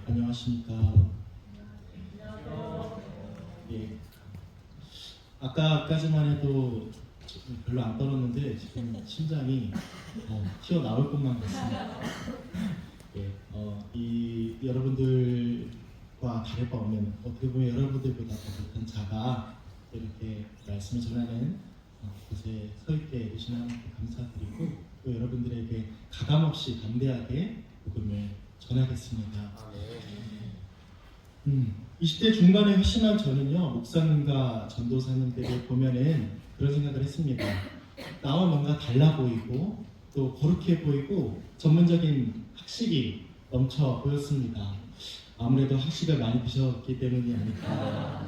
안녕하십니까. 예. 아까까지만 해도 별로 안 떨었는데 지금 심장이 튀어나올 것만 같습니다. 예. 이 여러분들과 다를 바 없는, 어떻게 보면 여러분들보다 더 못한 자가 이렇게 말씀을 전하는 곳에 서 있게 해주신 하나님께 감사드리고, 또 여러분들에게 가감없이 담대하게 복음을 전하겠습니다. 20대 중반에 회심한 저는요, 목사님과 전도사님들을 보면은 그런 생각을 했습니다. 나와 뭔가 달라 보이고 또 거룩해 보이고 전문적인 학식이 넘쳐 보였습니다. 아무래도 학식을 많이 드셨기 때문이 아닐까.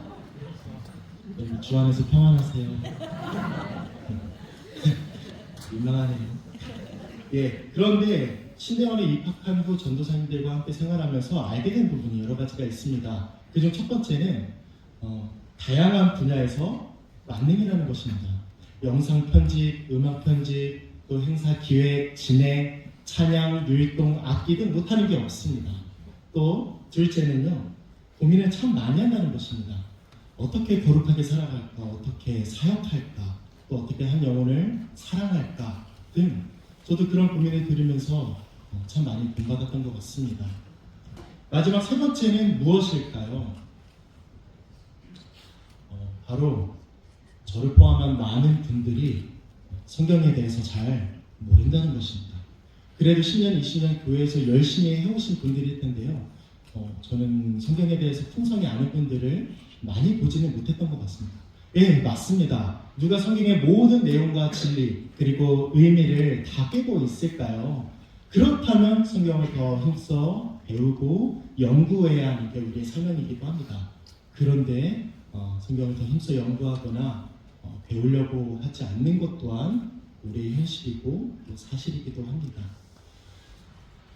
주 안에서 평안하세요. 민망하네요. 예, 그런데 신대원에 입학한 후 전도사님들과 함께 생활하면서 알게 된 부분이 여러 가지가 있습니다. 그중 첫 번째는 다양한 분야에서 만능이라는 것입니다. 영상 편집, 음악 편집, 또 행사 기획, 진행, 찬양, 율동, 악기 등 못하는 게 없습니다. 또 둘째는요, 고민을 참 많이 한다는 것입니다. 어떻게 거룩하게 살아갈까, 어떻게 사역할까, 또 어떻게 한 영혼을 사랑할까 등 저도 그런 고민을 들으면서 참 많이 본받았던 것 같습니다. 마지막 세 번째는 무엇일까요? 바로 저를 포함한 많은 분들이 성경에 대해서 잘 모른다는 것입니다. 그래도 10년, 20년 교회에서 열심히 해오신 분들일 텐데요. 저는 성경에 대해서 풍성히 아는 분들을 많이 보지는 못했던 것 같습니다. 예, 맞습니다. 누가 성경의 모든 내용과 진리 그리고 의미를 다 깨고 있을까요? 그렇다면 성경을 더 힘써 배우고 연구해야 하는 게 우리의 사명이기도 합니다. 그런데 성경을 더 힘써 연구하거나 배우려고 하지 않는 것 또한 우리의 현실이고 사실이기도 합니다.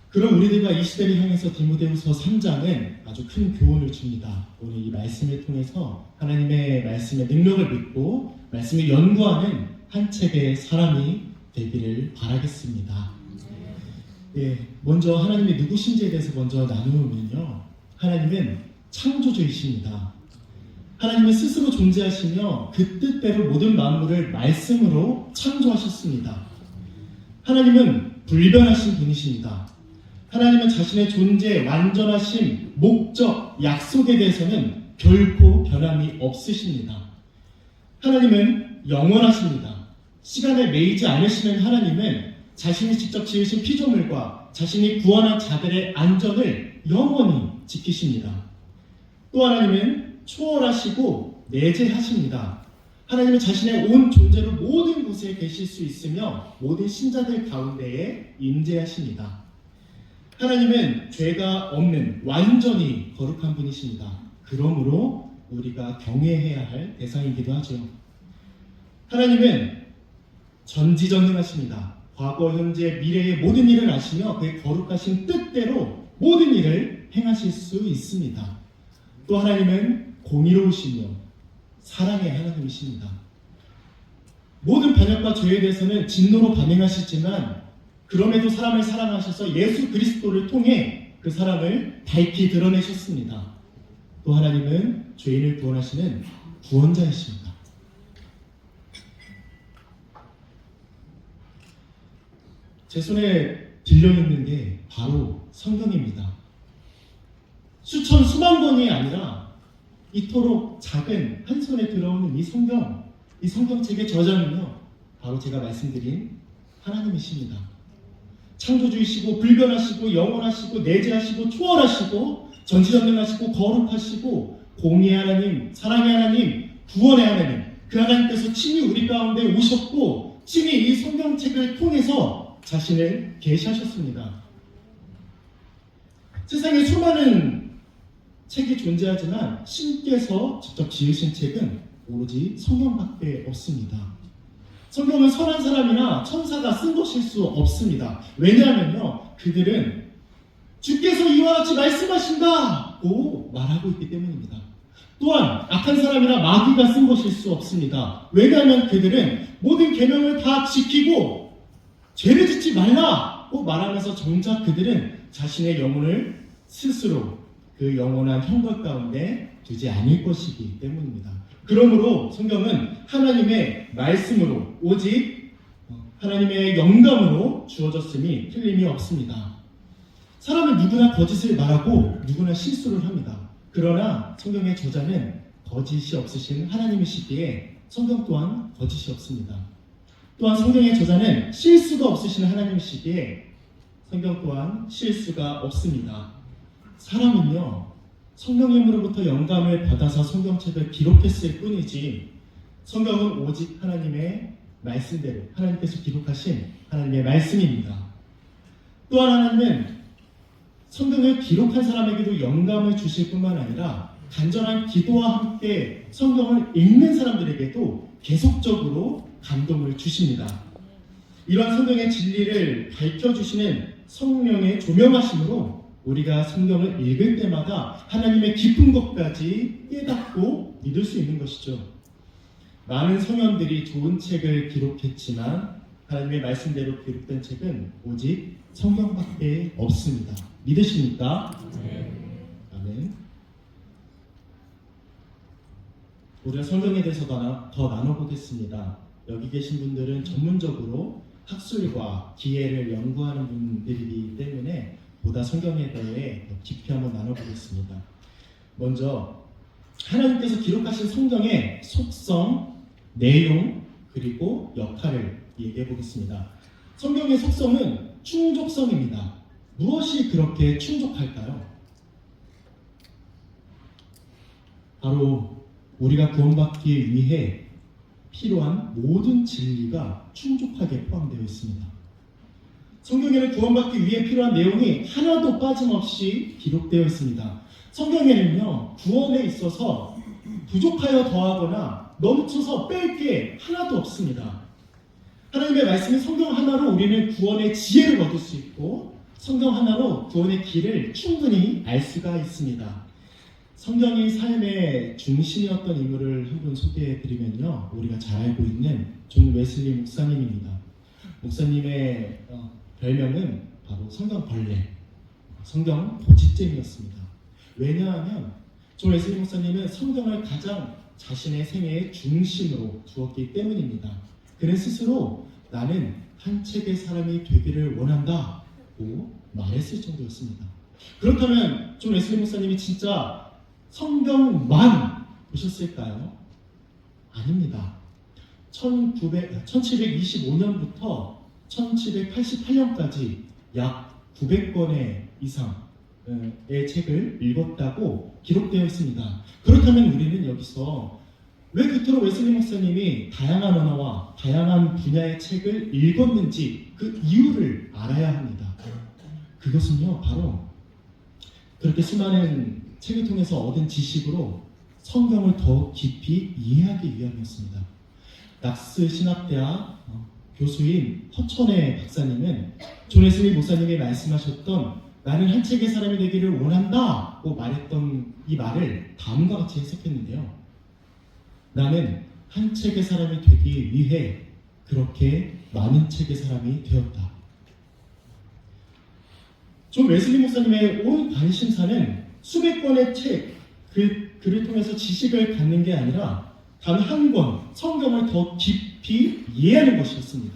그럼 우리들과 이 시대를 향해서 디모데후서 3장은 아주 큰 교훈을 줍니다. 오늘 이 말씀을 통해서 하나님의 말씀의 능력을 믿고 말씀을 연구하는 한 책의 사람이 되기를 바라겠습니다. 예, 먼저 하나님이 누구신지에 대해서 먼저 나누면요, 하나님은 창조주이십니다. 하나님은 스스로 존재하시며 그 뜻대로 모든 만물을 말씀으로 창조하셨습니다. 하나님은 불변하신 분이십니다. 하나님은 자신의 존재, 완전하심, 목적, 약속에 대해서는 결코 변함이 없으십니다. 하나님은 영원하십니다. 시간에 매이지 않으시는 하나님은 자신이 직접 지으신 피조물과 자신이 구원한 자들의 안전을 영원히 지키십니다. 또 하나님은 초월하시고 내재하십니다. 하나님은 자신의 온 존재로 모든 곳에 계실 수 있으며 모든 신자들 가운데에 임재하십니다. 하나님은 죄가 없는 완전히 거룩한 분이십니다. 그러므로 우리가 경외해야 할 대상이기도 하죠. 하나님은 전지전능하십니다. 과거, 현재, 미래의 모든 일을 아시며 그의 거룩하신 뜻대로 모든 일을 행하실 수 있습니다. 또 하나님은 공의로우시며 사랑의 하나님이십니다. 모든 반역과 죄에 대해서는 진노로 반응하시지만 그럼에도 사람을 사랑하셔서 예수 그리스도를 통해 그 사랑을 밝히 드러내셨습니다. 또 하나님은 죄인을 구원하시는 구원자이십니다. 제 손에 들려있는 게 바로 성경입니다. 수천 수만 권이 아니라 이토록 작은 한 손에 들어오는 이 성경책의 저자는요, 바로 제가 말씀드린 하나님이십니다. 창조주이시고 불변하시고 영원하시고 내재하시고 초월하시고 전지전능하시고 거룩하시고 공의의 하나님, 사랑의 하나님, 구원의 하나님, 그 하나님께서 친히 우리 가운데 오셨고 친히 이 성경책을 통해서 자신을 계시하셨습니다. 세상에 수많은 책이 존재하지만 신께서 직접 지으신 책은 오로지 성경밖에 없습니다. 성경은 선한 사람이나 천사가 쓴 것일 수 없습니다. 왜냐하면요, 그들은 주께서 이와 같이 말씀하신다고 말하고 있기 때문입니다. 또한 악한 사람이나 마귀가 쓴 것일 수 없습니다. 왜냐하면 그들은 모든 계명을 다 지키고 죄를 짓지 말라고 말하면서 정작 그들은 자신의 영혼을 스스로 그 영원한 형벌 가운데 두지 않을 것이기 때문입니다. 그러므로 성경은 하나님의 말씀으로 오직 하나님의 영감으로 주어졌음이 틀림이 없습니다. 사람은 누구나 거짓을 말하고 누구나 실수를 합니다. 그러나 성경의 저자는 거짓이 없으신 하나님이시기에 성경 또한 거짓이 없습니다. 또한 성경의 저자는 실수가 없으신 하나님이시기에 성경 또한 실수가 없습니다. 사람은요, 성령님으로부터 영감을 받아서 성경책을 기록했을 뿐이지 성경은 오직 하나님의 말씀대로 하나님께서 기록하신 하나님의 말씀입니다. 또한 하나님은 성경을 기록한 사람에게도 영감을 주실 뿐만 아니라 간절한 기도와 함께 성경을 읽는 사람들에게도 계속적으로 감동을 주십니다. 이런 성경의 진리를 밝혀주시는 성령의 조명하심으로 우리가 성경을 읽을 때마다 하나님의 깊은 것까지 깨닫고 믿을 수 있는 것이죠. 많은 성현들이 좋은 책을 기록했지만 하나님의 말씀대로 기록된 책은 오직 성경밖에 없습니다. 믿으십니까? 아멘. 우리가 성경에 대해서 더 나눠보겠습니다. 여기 계신 분들은 전문적으로 학술과 기회를 연구하는 분들이기 때문에 보다 성경에 대해 더 깊이 한번 나눠보겠습니다. 먼저 하나님께서 기록하신 성경의 속성, 내용, 그리고 역할을 얘기해 보겠습니다. 성경의 속성은 충족성입니다. 무엇이 그렇게 충족할까요? 바로 우리가 구원받기 위해 필요한 모든 진리가 충족하게 포함되어 있습니다. 성경에는 구원받기 위해 필요한 내용이 하나도 빠짐없이 기록되어 있습니다. 성경에는요, 구원에 있어서 부족하여 더하거나 넘쳐서 뺄 게 하나도 없습니다. 하나님의 말씀인 성경 하나로 우리는 구원의 지혜를 얻을 수 있고 성경 하나로 구원의 길을 충분히 알 수가 있습니다. 성경이 삶의 중심이었던 인물을 한 분 소개해드리면요, 우리가 잘 알고 있는 존 웨슬리 목사님입니다. 목사님의 별명은 바로 성경벌레, 성경 고집쟁이였습니다. 왜냐하면 존 웨슬리 목사님은 성경을 가장 자신의 생애의 중심으로 두었기 때문입니다. 그는 스스로 나는 한 책의 사람이 되기를 원한다고 말했을 정도였습니다. 그렇다면 존 웨슬리 목사님이 진짜 성경만 보셨을까요? 아닙니다. 1725년부터 1788년까지 약 900권의 이상의 책을 읽었다고 기록되어 있습니다. 그렇다면 우리는 여기서 왜 그토록 웨슬리 목사님이 다양한 언어와 다양한 분야의 책을 읽었는지 그 이유를 알아야 합니다. 그것은요, 바로 그렇게 수많은 책을 통해서 얻은 지식으로 성경을 더 깊이 이해하기 위함이었습니다. 낙스 신학대학 교수인 허천의 박사님은 존 웨슬리 목사님이 말씀하셨던 나는 한 책의 사람이 되기를 원한다고 말했던 이 말을 다음과 같이 해석했는데요. 나는 한 책의 사람이 되기 위해 그렇게 많은 책의 사람이 되었다. 존 웨슬리 목사님의 온 관심사는 수백 권의 책, 글을 통해서 지식을 갖는 게 아니라 단 한 권, 성경을 더 깊이 이해하는 것이었습니다.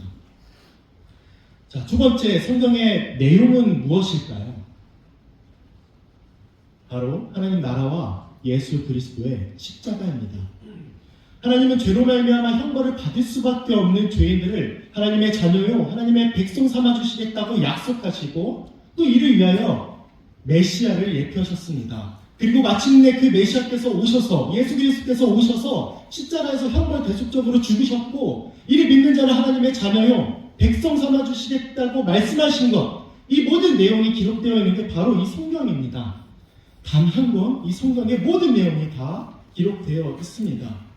자, 두 번째, 성경의 내용은 무엇일까요? 바로 하나님 나라와 예수 그리스도의 십자가입니다. 하나님은 죄로 말미암아 형벌을 받을 수밖에 없는 죄인들을 하나님의 자녀요, 하나님의 백성 삼아주시겠다고 약속하시고 또 이를 위하여 메시아를 예표하셨습니다. 그리고 마침내 그 메시아께서 오셔서 예수 그리스도께서 오셔서 십자가에서 형벌 대속적으로 죽으셨고 이를 믿는 자는 하나님의 자녀요 백성 삼아주시겠다고 말씀하신 것, 이 모든 내용이 기록되어 있는 게 바로 이 성경입니다. 단 한 권, 이 성경의 모든 내용이 다 기록되어 있습니다.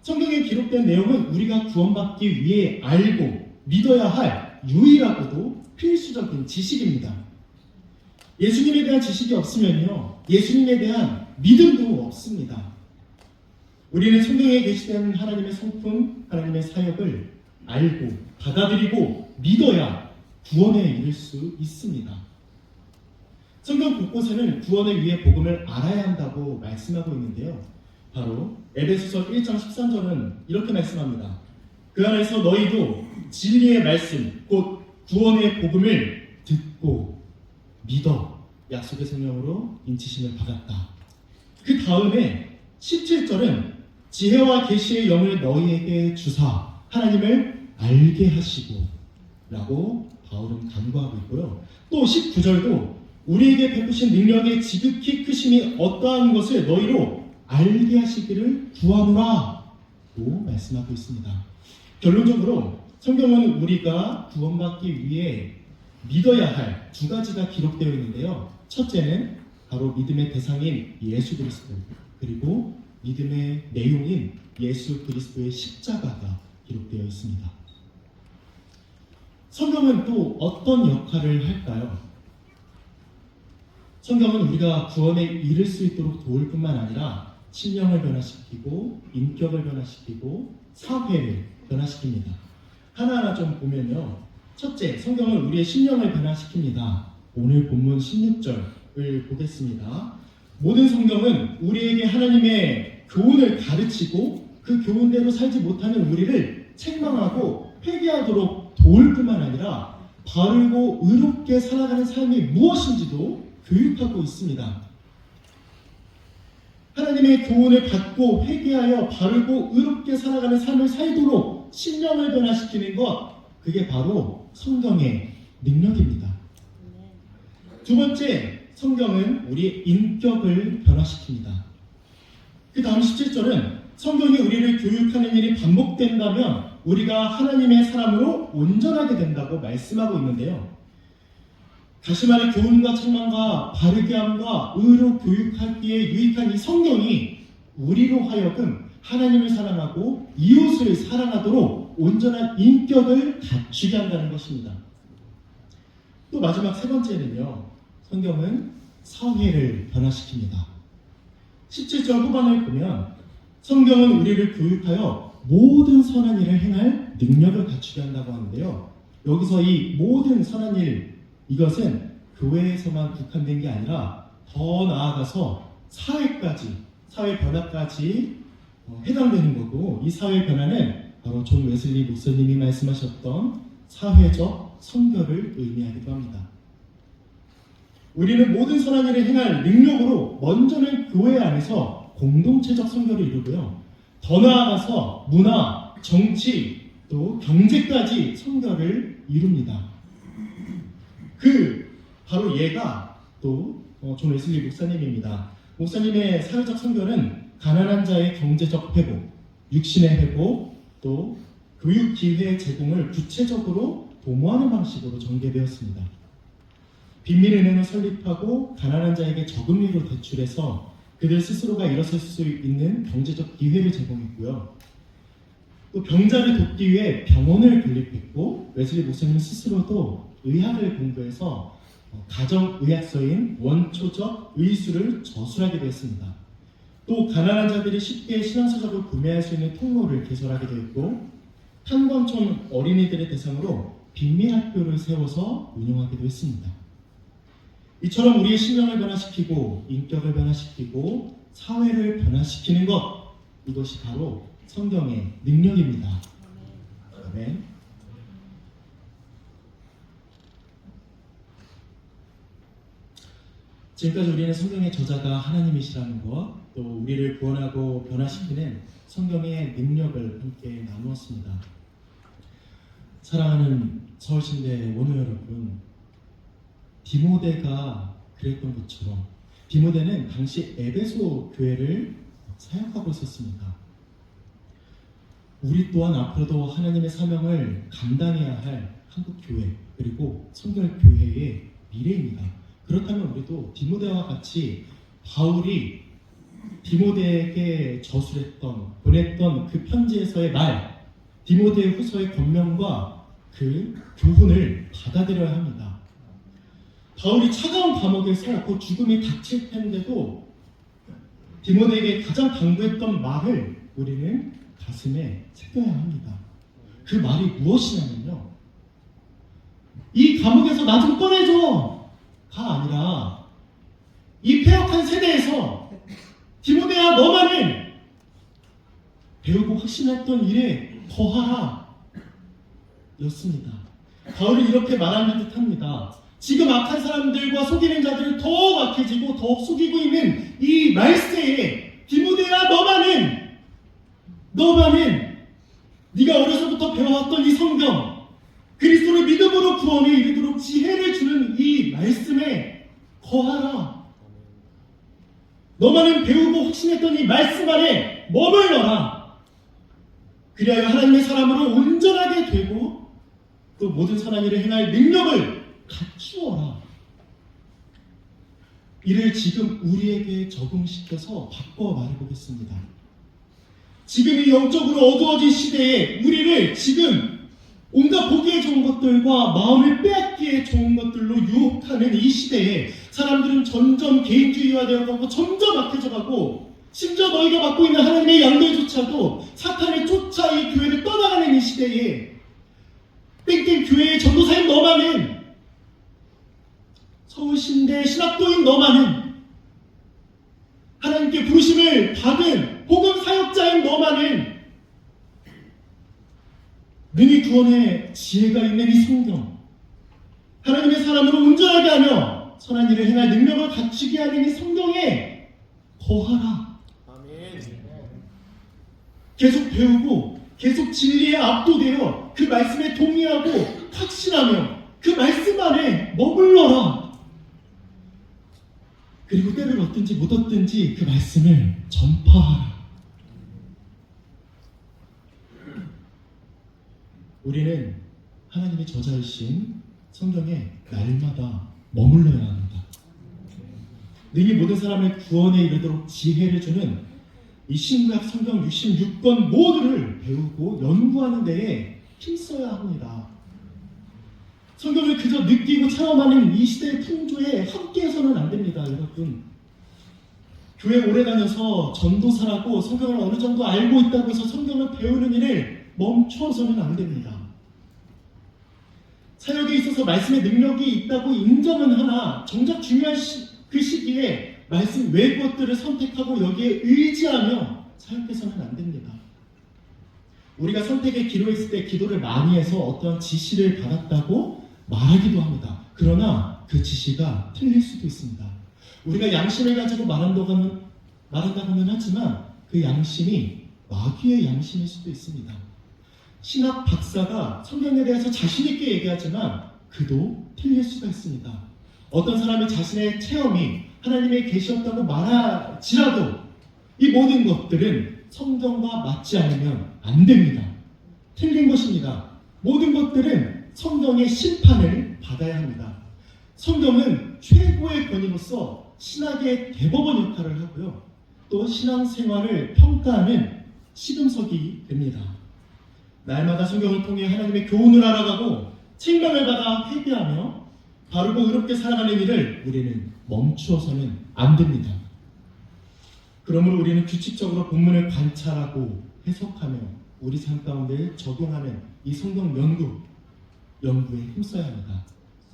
성경에 기록된 내용은 우리가 구원받기 위해 알고 믿어야 할 유일하고도 필수적인 지식입니다. 예수님에 대한 지식이 없으면요, 예수님에 대한 믿음도 없습니다. 우리는 성경에 계시된 하나님의 성품, 하나님의 사역을 알고 받아들이고 믿어야 구원에 이를 수 있습니다. 성경 곳곳에는 구원을 위해 복음을 알아야 한다고 말씀하고 있는데요. 바로 에베소서 1장 13절은 이렇게 말씀합니다. 그 안에서 너희도 진리의 말씀 곧 구원의 복음을 듣고 믿어 약속의 성령으로 인치심을 받았다. 그 다음에 17절은 지혜와 계시의 영을 너희에게 주사 하나님을 알게 하시고 라고 바울은 간구하고 있고요. 또 19절도 우리에게 베푸신 능력의 지극히 크심이 어떠한 것을 너희로 알게 하시기를 구하노라 고 말씀하고 있습니다. 결론적으로 성경은 우리가 구원받기 위해 믿어야 할 두 가지가 기록되어 있는데요. 첫째는 바로 믿음의 대상인 예수 그리스도, 그리고 믿음의 내용인 예수 그리스도의 십자가가 기록되어 있습니다. 성경은 또 어떤 역할을 할까요? 성경은 우리가 구원에 이를 수 있도록 도울 뿐만 아니라 신령을 변화시키고 인격을 변화시키고 사회를 변화시킵니다. 하나하나 좀 보면요. 첫째, 성경은 우리의 신령을 변화시킵니다. 오늘 본문 16절을 보겠습니다. 모든 성경은 우리에게 하나님의 교훈을 가르치고 그 교훈대로 살지 못하는 우리를 책망하고 회개하도록 도울 뿐만 아니라 바르고 의롭게 살아가는 삶이 무엇인지도 교육하고 있습니다. 하나님의 교훈을 받고 회개하여 바르고 의롭게 살아가는 삶을 살도록 신령을 변화시키는 것, 그게 바로 성경의 능력입니다. 두 번째, 성경은 우리의 인격을 변화시킵니다. 그 다음 17절은 성경이 우리를 교육하는 일이 반복된다면 우리가 하나님의 사람으로 온전하게 된다고 말씀하고 있는데요. 다시 말해 교훈과 책망과 바르게 함과 의로 교육하기에 유익한 이 성경이 우리로 하여금 하나님을 사랑하고 이웃을 사랑하도록 온전한 인격을 갖추게 한다는 것입니다. 또 마지막 세 번째는요. 성경은 사회를 변화시킵니다. 17절 후반을 보면 성경은 우리를 교육하여 모든 선한 일을 행할 능력을 갖추게 한다고 하는데요. 여기서 이 모든 선한 일, 이것은 교회에서만 국한된 게 아니라 더 나아가서 사회까지, 사회 변화까지 해당되는 거고, 이 사회 변화는 바로 존 웨슬리 목사님이 말씀하셨던 사회적 성결을 의미하기도 합니다. 우리는 모든 선한 일을 행할 능력으로 먼저는 교회 안에서 공동체적 성결을 이루고요. 더 나아가서 문화, 정치, 또 경제까지 성결을 이룹니다. 바로 얘가 또 존 웨슬리 목사님입니다. 목사님의 사회적 성결은 가난한 자의 경제적 회복, 육신의 회복, 또 교육 기회 제공을 구체적으로 도모하는 방식으로 전개되었습니다. 빈민은행을 설립하고 가난한 자에게 저금리로 대출해서 그들 스스로가 일어설 수 있는 경제적 기회를 제공했고요. 또 병자를 돕기 위해 병원을 건립했고, 웨슬리 목사님 스스로도 의학을 공부해서 가정의학서인 원초적 의술을 저술하기도 했습니다. 또 가난한 자들이 쉽게 신앙서적을 구매할 수 있는 통로를 개설하게 되었고, 탄광촌 어린이들의 대상으로 빈민학교를 세워서 운영하기도 했습니다. 이처럼 우리의 신령을 변화시키고 인격을 변화시키고 사회를 변화시키는 것, 이것이 바로 성경의 능력입니다. 아멘. 지금까지 우리는 성경의 저자가 하나님이시라는 것, 또 우리를 구원하고 변화시키는 성경의 능력을 함께 나누었습니다. 사랑하는 서울신대 원우 여러분, 디모데가 그랬던 것처럼 디모데는 당시 에베소 교회를 사역하고 있었습니다. 우리 또한 앞으로도 하나님의 사명을 감당해야 할 한국교회, 그리고 성결교회의 미래입니다. 그렇다면 우리도 디모데와 같이 바울이 디모데에게 저술했던, 보냈던 그 편지에서의 말, 디모데 후서의 권면과 그 교훈을 받아들여야 합니다. 바울이 차가운 감옥에서 그 죽음이 닥칠 텐데도 디모데에게 가장 당부했던 말을 우리는 가슴에 새겨야 합니다. 그 말이 무엇이냐면요, 이 감옥에서 나 좀 꺼내줘! 가 아니라 이 폐역한 세대에서 디모데야 너만은 배우고 확신했던 일에 더하라 였습니다. 바울은 이렇게 말하는 듯합니다. 지금 악한 사람들과 속이는 자들을 더욱 악해지고 더욱 속이고 있는 이 말세에 디모데야 너만은 네가 어려서부터 배워왔던 이 성경, 그리스도를 믿음으로 구원에 이르도록 지혜를 주는 이 말씀에 거하라. 너만은 배우고 확신했던 이 말씀 안에 머물러라. 그리하여 하나님의 사람으로 온전하게 되고 또 모든 선한 일을 행할 능력을 갖추어라. 이를 지금 우리에게 적용시켜서 바꿔 말해보겠습니다. 지금 이 영적으로 어두워진 시대에 우리를 지금 온갖 보기에 좋은 것들과 마음을 빼앗기에 좋은 것들로 유혹하는 이 시대에 사람들은 점점 개인주의화되어 가고 점점 악해져 가고 심지어 너희가 맡고 있는 하나님의 양들조차도 사탄을 쫓아 이 교회를 떠나가는 이 시대에 땡땡 교회의 전도사인 너만은, 서울신대 신학도인 너만은, 하나님께 부르심을 받은 복음 사역자인 너만은 능히 구원의 지혜가 있는 이 성경, 하나님의 사람으로 온전하게 하며 선한 일을 행할 능력을 갖추게 하는 이 성경에 거하라. 아멘. 계속 배우고 계속 진리에 압도되어 그 말씀에 동의하고 확신하며 그 말씀 안에 머물러라. 그리고 때를 얻든지 못 얻든지 그 말씀을 전파하라. 우리는 하나님의 저자이신 성경에 날마다 머물러야 합니다. 능히 모든 사람을 구원에 이르도록 지혜를 주는 이 신구약 성경 66권 모두를 배우고 연구하는 데에 힘써야 합니다. 성경을 그저 느끼고 체험하는 이 시대의 풍조에 함께해서는 안 됩니다, 여러분. 교회 오래 다녀서 전도사라고 성경을 어느 정도 알고 있다고 해서 성경을 배우는 일을 멈춰서는 안 됩니다. 사역에 있어서 말씀의 능력이 있다고 인정은 하나 정작 중요한 그 시기에 말씀 외 것들을 선택하고 여기에 의지하며 사역해서는 안 됩니다. 우리가 선택의 기로에 있을 때 기도를 많이 해서 어떤 지시를 받았다고 말하기도 합니다. 그러나 그 지시가 틀릴 수도 있습니다. 우리가 양심을 가지고 말한다고는 하지만 그 양심이 마귀의 양심일 수도 있습니다. 신학 박사가 성경에 대해서 자신 있게 얘기하지만 그도 틀릴 수가 있습니다. 어떤 사람이 자신의 체험이 하나님의 계시였다고 말하지라도 이 모든 것들은 성경과 맞지 않으면 안 됩니다. 틀린 것입니다. 모든 것들은 성경의 심판을 받아야 합니다. 성경은 최고의 권위로서 신학의 대법원 역할을 하고요. 또 신앙생활을 평가하는 시금석이 됩니다. 날마다 성경을 통해 하나님의 교훈을 알아가고 책망을 받아 회개하며 바르고 의롭게 살아가는 일을 우리는 멈추어서는 안 됩니다. 그러므로 우리는 규칙적으로 본문을 관찰하고 해석하며 우리 삶 가운데 적용하는 이 성경 연구에 힘써야 합니다.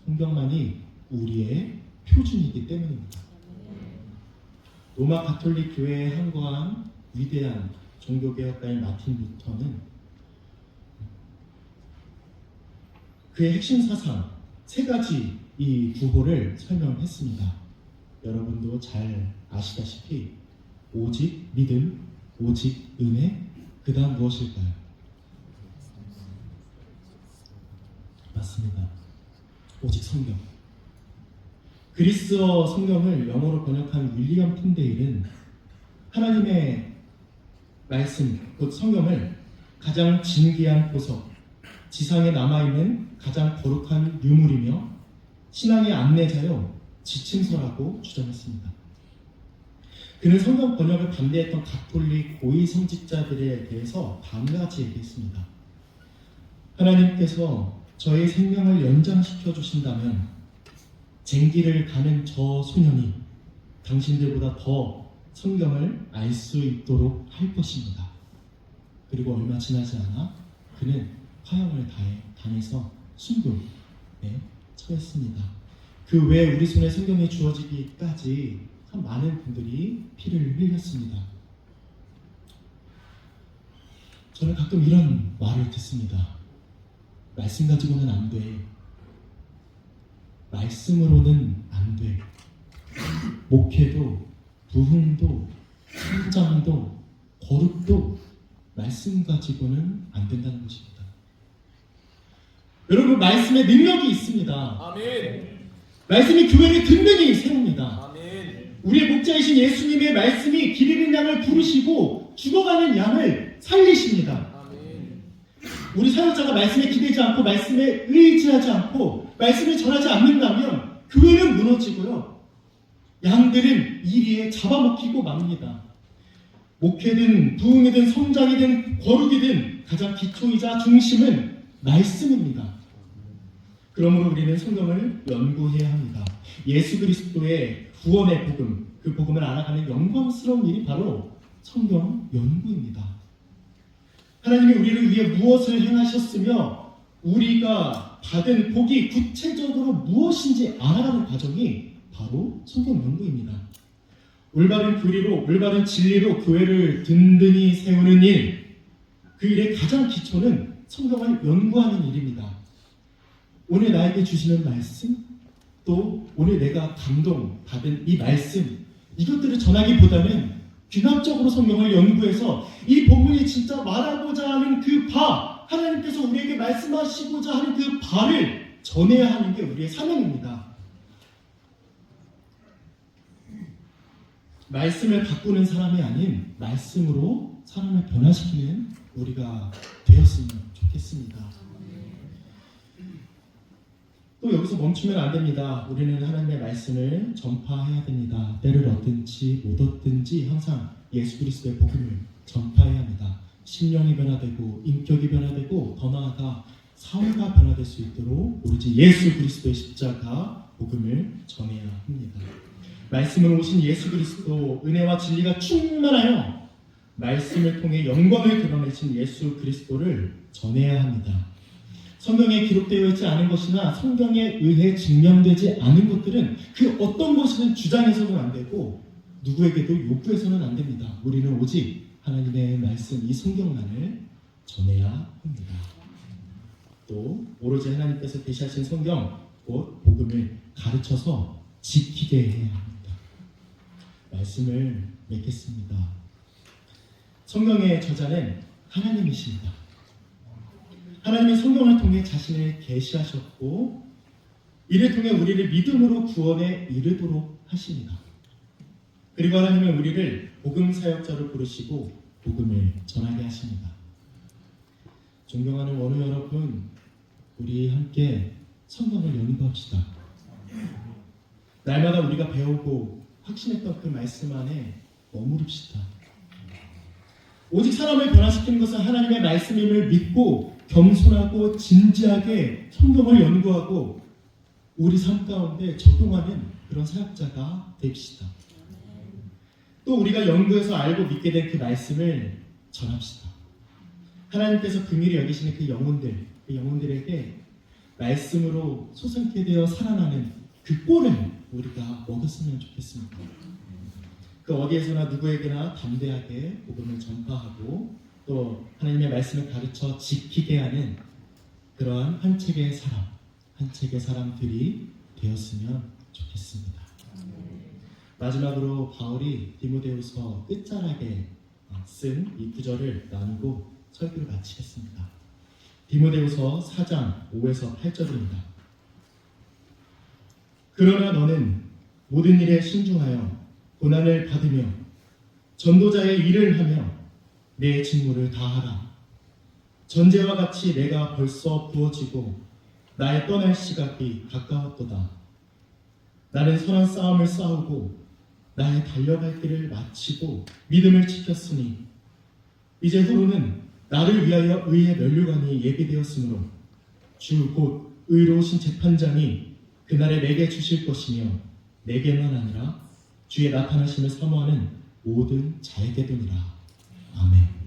성경만이 우리의 표준이기 때문입니다. 로마 가톨릭 교회의 한거한 위대한 종교개혁가인 마틴 루터는 그의 핵심 사상 세 가지 이 구호를 설명했습니다. 여러분도 잘 아시다시피 오직 믿음, 오직 은혜, 그 다음 무엇일까요? 맞습니다. 오직 성경. 그리스어 성경을 영어로 번역한 윌리엄 틴데일은 하나님의 말씀, 곧 성경을 가장 진귀한 보석, 지상에 남아있는 가장 거룩한 유물이며 신앙의 안내자요 지침서라고 주장했습니다. 그는 성경 번역을 반대했던 가톨릭 고위 성직자들에 대해서 다음과 같이 얘기했습니다. 하나님께서 저의 생명을 연장시켜 주신다면 쟁기를 가는 저 소년이 당신들보다 더 성경을 알 수 있도록 할 것입니다. 그리고 얼마 지나지 않아 그는 화형을 당해서 순교에 처했습니다. 그 외에 우리 손에 성경이 주어지기까지 참 많은 분들이 피를 흘렸습니다. 저는 가끔 이런 말을 듣습니다. 말씀 가지고는 안 돼. 말씀으로는 안 돼. 목회도, 부흥도, 성장도, 거룩도 말씀 가지고는 안 된다는 것입니다. 여러분, 말씀에 능력이 있습니다. 아멘. 말씀이 교회를 든든히 세웁니다. 아멘. 우리의 목자이신 예수님의 말씀이 길 잃은 양을 부르시고 죽어가는 양을 살리십니다. 아멘. 우리 사역자가 말씀에 기대지 않고 말씀에 의지하지 않고 말씀을 전하지 않는다면 교회는 무너지고요. 양들은 이리에 잡아먹히고 맙니다. 목회든 부흥이든 성장이든 거룩이든 가장 기초이자 중심은 말씀입니다. 그러므로 우리는 성경을 연구해야 합니다. 예수 그리스도의 구원의 복음, 그 복음을 알아가는 영광스러운 일이 바로 성경 연구입니다. 하나님이 우리를 위해 무엇을 행하셨으며 우리가 받은 복이 구체적으로 무엇인지 알아가는 과정이 바로 성경 연구입니다. 올바른 교리로, 올바른 진리로 교회를 든든히 세우는 일, 그 일의 가장 기초는 성경을 연구하는 일입니다. 오늘 나에게 주시는 말씀, 또 오늘 내가 감동받은 이 말씀, 이것들을 전하기보다는 귀납적으로 성경을 연구해서 이 본문이 진짜 말하고자 하는 그 바, 하나님께서 우리에게 말씀하시고자 하는 그 바를 전해야 하는 게 우리의 사명입니다. 말씀을 바꾸는 사람이 아닌 말씀으로 사람을 변화시키는 우리가 되었으면 좋겠습니다. 또 여기서 멈추면 안 됩니다. 우리는 하나님의 말씀을 전파해야 됩니다. 때를 얻든지 못 얻든지 항상 예수 그리스도의 복음을 전파해야 합니다. 심령이 변화되고 인격이 변화되고 더 나아가 사회가 변화될 수 있도록 오로지 예수 그리스도의 십자가 복음을 전해야 합니다. 말씀으로 오신 예수 그리스도, 은혜와 진리가 충만하여 말씀을 통해 영광을 드러내신 예수 그리스도를 전해야 합니다. 성경에 기록되어 있지 않은 것이나 성경에 의해 증명되지 않은 것들은 그 어떤 것이든 주장해서는 안 되고 누구에게도 요구해서는 안 됩니다. 우리는 오직 하나님의 말씀, 이 성경만을 전해야 합니다. 또 오로지 하나님께서 계시하신 성경, 곧 복음을 가르쳐서 지키게 해야 합니다. 말씀을 맺겠습니다. 성경의 저자는 하나님이십니다. 하나님이 성경을 통해 자신을 계시하셨고 이를 통해 우리를 믿음으로 구원에 이르도록 하십니다. 그리고 하나님은 우리를 복음 사역자로 부르시고 복음을 전하게 하십니다. 존경하는 원우 여러분, 우리 함께 성경을 연구합시다. 날마다 우리가 배우고 확신했던 그 말씀 안에 머무릅시다. 오직 사람을 변화시키는 것은 하나님의 말씀임을 믿고 겸손하고 진지하게 성경을 연구하고 우리 삶 가운데 적용하는 그런 사역자가 됩시다. 또 우리가 연구해서 알고 믿게 된 그 말씀을 전합시다. 하나님께서 긍휼히 여기시는 그 영혼들에게 말씀으로 소생케 되어 살아나는 그 꼴을 우리가 먹었으면 좋겠습니다. 그 어디에서나 누구에게나 담대하게 복음을 전파하고 또 하나님의 말씀을 가르쳐 지키게 하는 그러한 한 책의 사람들이 되었으면 좋겠습니다. 마지막으로 바울이 디모데후서 끝자락에 쓴 이 구절을 나누고 설교를 마치겠습니다. 디모데후서 4장 5에서 8절입니다. 그러나 너는 모든 일에 신중하여 고난을 받으며 전도자의 일을 하며 내 직무를 다하라. 전제와 같이 내가 벌써 부어지고 나의 떠날 시각이 가까웠도다. 나는 선한 싸움을 싸우고 나의 달려갈 길을 마치고 믿음을 지켰으니 이제 후로는 나를 위하여 의의 면류관이 예비되었으므로 주 곧 의로우신 재판장이 그날에 내게 주실 것이며 내게만 아니라 주의 나타나심을 사모하는 모든 자에게도니라. 아멘.